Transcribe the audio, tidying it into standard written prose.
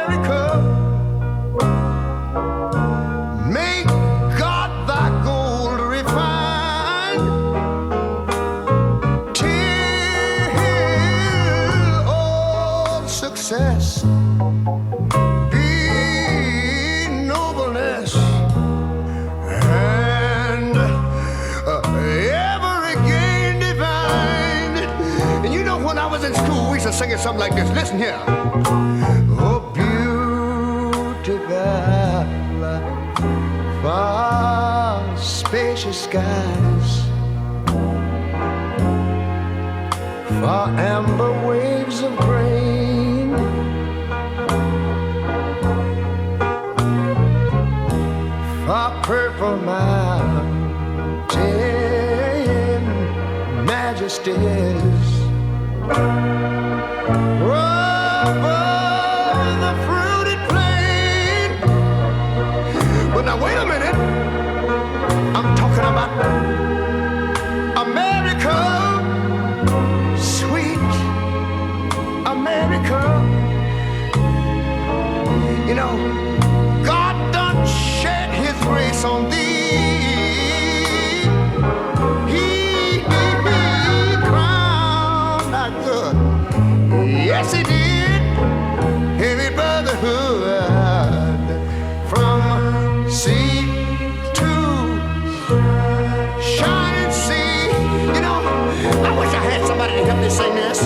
America, make God thy gold refined, till all success be nobleness, and ever again divine. And you know, when I was in school, we used to sing it something like this. Listen here. Oh, beautiful, far spacious skies, far amber waves of grain, far purple mountain majesties, above the fruited plain. But now wait a minute, I'm talking about America, sweet America. You know, God done shed his grace on thee. He crowned thy good. Yes, he did. Heavy brotherhood from sea to shining sea. You know, I wish I had somebody to help me sing this.